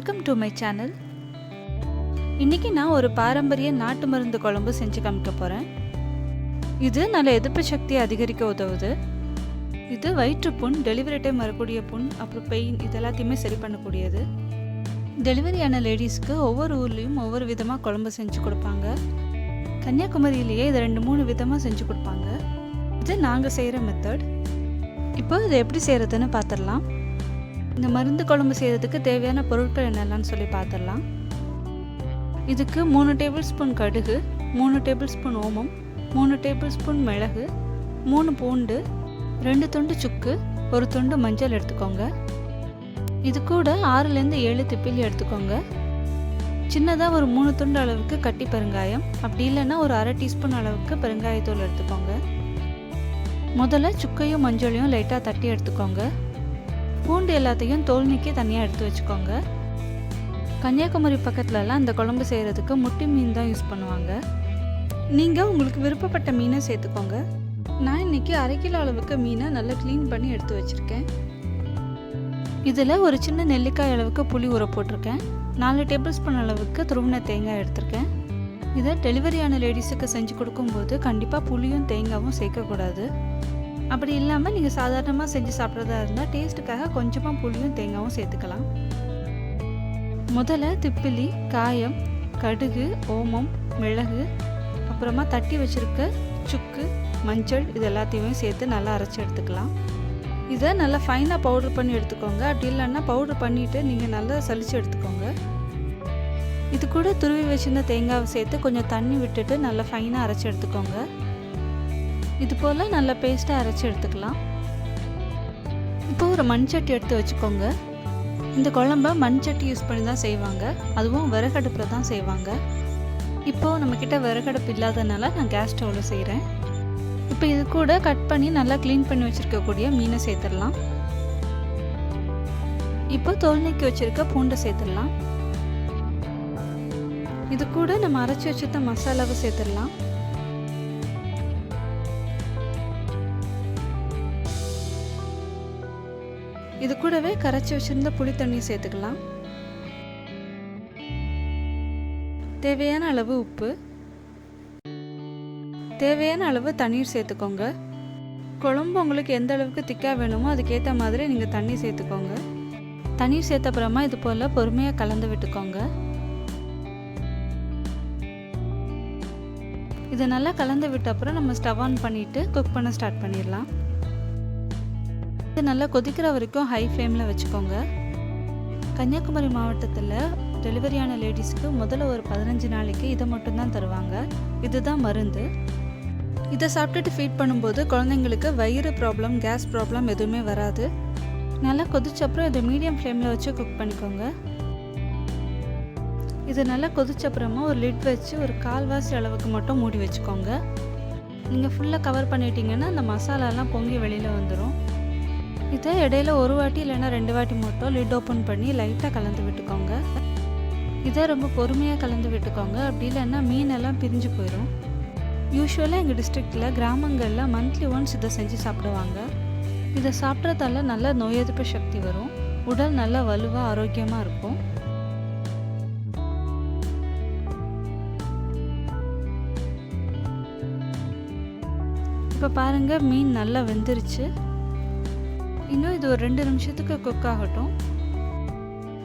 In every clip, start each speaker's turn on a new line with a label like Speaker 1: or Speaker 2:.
Speaker 1: Welcome to my channel. இன்றைக்கி நான் ஒரு பாரம்பரிய நாட்டு மருந்து குழம்பு செஞ்சு காமிக்க போகிறேன். இது நல்ல எதிர்ப்பு சக்தியை அதிகரிக்க உதவுது. இது வயிற்றுப்புண், டெலிவரி டைம் வரக்கூடிய புண், அப்புறம் பெயின், இது எல்லாத்தையுமே சரி பண்ணக்கூடியது. டெலிவரியான லேடிஸ்க்கு ஒவ்வொரு ஊர்லேயும் ஒவ்வொரு விதமாக குழம்பு செஞ்சு கொடுப்பாங்க. கன்னியாகுமரியிலேயே இதை 2-3 விதமாக செஞ்சு கொடுப்பாங்க. இது நாங்கள் செய்கிற மெத்தட். இப்போ இதை எப்படி செய்கிறதுன்னு பார்த்துடலாம். இந்த மருந்து குழம்பு செய்கிறதுக்கு தேவையான பொருட்கள் என்னெல்லாம்னு சொல்லி பார்த்துடலாம். இதுக்கு 3 டேபிள் ஸ்பூன் கடுகு, 3 டேபிள் ஸ்பூன் ஓமம், 3 டேபிள் ஸ்பூன் மிளகு, 3 பூண்டு, 2 துண்டு சுக்கு, 1 துண்டு மஞ்சள் எடுத்துக்கோங்க. இது கூட 6-7 திப்பிலி எடுத்துக்கோங்க. சின்னதாக ஒரு 3 துண்டு அளவுக்கு கட்டி பெருங்காயம், அப்படி இல்லைன்னா ஒரு அரை டீஸ்பூன் அளவுக்கு பெருங்காயத்தூள் எடுத்துக்கோங்க. முதல்ல சுக்கையும் மஞ்சளையும் லைட்டாக தட்டி எடுத்துக்கோங்க. பூண்டு எல்லாத்தையும் தோல் நீக்கி தனியாக எடுத்து வச்சுக்கோங்க. கன்னியாகுமரி பக்கத்துலலாம் இந்த குழம்பு செய்கிறதுக்கு முட்டி மீன் தான் யூஸ் பண்ணுவாங்க. நீங்கள் உங்களுக்கு விருப்பப்பட்ட மீனை சேர்த்துக்கோங்க. நான் இன்றைக்கி 1/2 கிலோ அளவுக்கு மீனை நல்லா க்ளீன் பண்ணி எடுத்து வச்சுருக்கேன். இதில் ஒரு சின்ன நெல்லிக்காய் அளவுக்கு புளி ஊற போட்டிருக்கேன். 4 டேபிள் ஸ்பூன் அளவுக்கு துருவின தேங்காய் எடுத்திருக்கேன். இதை டெலிவரியான லேடிஸுக்கு செஞ்சு கொடுக்கும்போது கண்டிப்பாக புளியும் தேங்காயும் சேர்க்கக்கூடாது. அப்படி இல்லாமல் நீங்கள் சாதாரணமாக செஞ்சு சாப்பிட்றதா இருந்தால் டேஸ்ட்டுக்காக கொஞ்சமாக புளியும் தேங்காயும் சேர்த்துக்கலாம். முதல்ல திப்பிலி, காயம், கடுகு, ஓமம், மிளகு, அப்புறமா தட்டி வச்சுருக்க சுக்கு, மஞ்சள், இது எல்லாத்தையுமே சேர்த்து நல்லா அரைச்சி எடுத்துக்கலாம். இதை நல்லா ஃபைனாக பவுட்ரு பண்ணி எடுத்துக்கோங்க. அப்படி இல்லைன்னா பவுட்ரு பண்ணிவிட்டு நீங்கள் நல்லா சலிச்சு எடுத்துக்கோங்க. இது கூட துருவி வச்சுருந்த தேங்காவை சேர்த்து கொஞ்சம் தண்ணி விட்டுட்டு நல்லா ஃபைனாக அரைச்சி எடுத்துக்கோங்க. இது போல் நல்லா பேஸ்ட்டாக அரைச்சி எடுத்துக்கலாம். இப்போ ஒரு மண்சட்டி எடுத்து வச்சுக்கோங்க. இந்த குழம்ப மண்சட்டி யூஸ் பண்ணி தான் செய்வாங்க, அதுவும் விறகடுப்பில் தான் செய்வாங்க. இப்போது நம்மக்கிட்ட விறகடுப்பு இல்லாதனால நான் கேஸ் ஸ்டவ்வில் செய்கிறேன். இப்போ இது கூட கட் பண்ணி நல்லா க்ளீன் பண்ணி வச்சுருக்கக்கூடிய மீனை சேர்த்துடலாம். இப்போ தோல் நீக்கி வச்சுருக்க பூண்டை சேர்த்துடலாம். இது கூட நம்ம அரைச்சி வச்சுருந்த மசாலாவை சேர்த்துடலாம். இது கூடவே கரைச்சி வச்சிருந்த புளி தண்ணியை சேர்த்துக்கலாம். தேவையான அளவு உப்பு, தேவையான அளவு தண்ணீர் சேர்த்துக்கோங்க. குழம்பு உங்களுக்கு எந்த அளவுக்கு திக்காக வேணுமோ அதுக்கேற்ற மாதிரி நீங்கள் தண்ணி சேர்த்துக்கோங்க. தண்ணீர் சேர்த்த அப்புறமா இது போல் பொறுமையாக கலந்து விட்டுக்கோங்க. இதை நல்லா கலந்து விட்ட அப்புறம் நம்ம ஸ்டவ் ஆன் பண்ணிவிட்டு குக் பண்ண ஸ்டார்ட் பண்ணிடலாம். இது நல்லா கொதிக்கிற வரைக்கும் ஹை ஃப்ளேமில் வச்சுக்கோங்க. கன்னியாகுமரி மாவட்டத்தில் டெலிவரியான லேடிஸுக்கு முதல்ல ஒரு 15 நாளைக்கு இதை மட்டும்தான் தருவாங்க. இதுதான் மருந்து. இதை சாப்பிட்டுட்டு ஃபீட் பண்ணும்போது குழந்தைங்களுக்கு வயிறு ப்ராப்ளம், கேஸ் ப்ராப்ளம் எதுவுமே வராது. நல்லா கொதிச்சப்புறம் இதை மீடியம் ஃப்ளேமில் வச்சு குக் பண்ணிக்கோங்க. இது நல்லா கொதிச்சப்புறமா ஒரு லிட் வச்சு ஒரு 1/4 அளவுக்கு மட்டும் மூடி வச்சுக்கோங்க. நீங்கள் ஃபுல்லாக கவர் பண்ணிட்டீங்கன்னா அந்த மசாலாலாம் பொங்கி வெளியில் வந்துடும். இதை இடையில ஒரு வாட்டி இல்லைன்னா 2 வாட்டி மட்டும் லிட் ஓப்பன் பண்ணி லைட்டாக கலந்து விட்டுக்கோங்க. இதை ரொம்ப பொறுமையாக கலந்து விட்டுக்கோங்க. அப்படி இல்லைன்னா மீனெல்லாம் பிரிஞ்சு போயிடும். யூஸ்வலாக எங்கள் டிஸ்ட்ரிக்டில் கிராமங்களில் மந்த்லி ஒன்ஸ் இதை செஞ்சு சாப்பிடுவாங்க. இதை சாப்பிட்றதால நல்ல நோய் எதிர்ப்பு சக்தி வரும். உடல் நல்லா வலுவாக ஆரோக்கியமாக இருக்கும். இப்போ பாருங்கள், மீன் நல்லா வெந்துருச்சு. இன்னும் இது ஒரு 2 நிமிஷத்துக்கு குக் ஆகட்டும்.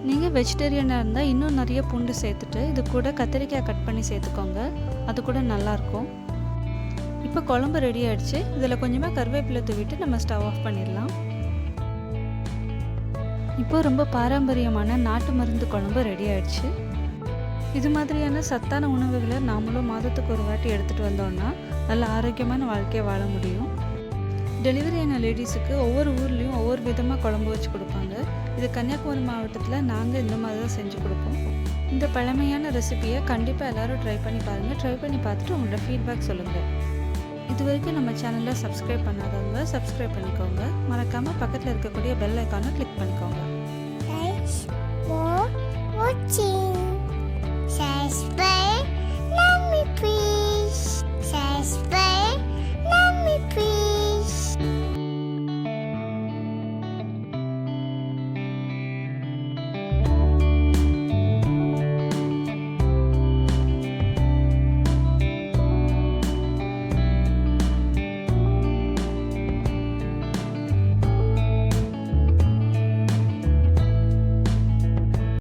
Speaker 1: நீங்கள் வெஜிடேரியனாக இருந்தால் இன்னும் நிறைய பூண்டு சேர்த்துட்டு இது கூட கத்திரிக்காய் கட் பண்ணி சேர்த்துக்கோங்க. அது கூட நல்லாயிருக்கும். இப்போ குழம்பு ரெடி ஆகிடுச்சு. இதில் கொஞ்சமாக கருவேப்பிலை தூவிட்டு நம்ம ஸ்டவ் ஆஃப் பண்ணிடலாம். இப்போ ரொம்ப பாரம்பரியமான நாட்டு மருந்து குழம்பு ரெடி ஆகிடுச்சு. இது மாதிரியான சத்தான உணவுகளை நாமளும் மாதத்துக்கு ஒரு வாட்டி எடுத்துகிட்டு வந்தோம்னா நல்ல ஆரோக்கியமான வாழ்க்கையை வாழ முடியும். டெலிவரியான லேடிஸுக்கு ஒவ்வொரு ஊர்லேயும் ஒவ்வொரு விதமாக குழம்பு வச்சு கொடுப்பாங்க. இது கன்னியாகுமரி மாவட்டத்தில் நாங்கள் இந்த மாதிரி தான் செஞ்சு கொடுப்போம். இந்த பழமையான ரெசிபியை கண்டிப்பாக எல்லோரும் ட்ரை பண்ணி பாருங்கள். ட்ரை பண்ணி பார்த்துட்டு உங்களோட ஃபீட்பேக் சொல்லுங்கள். இது வரைக்கும் நம்ம சேனலில் சப்ஸ்கிரைப் பண்ணாதவங்க சப்ஸ்கிரைப் பண்ணிக்கோங்க. மறக்காமல் பக்கத்தில் இருக்கக்கூடிய பெல் ஐக்கானை கிளிக் பண்ணிக்கோங்க.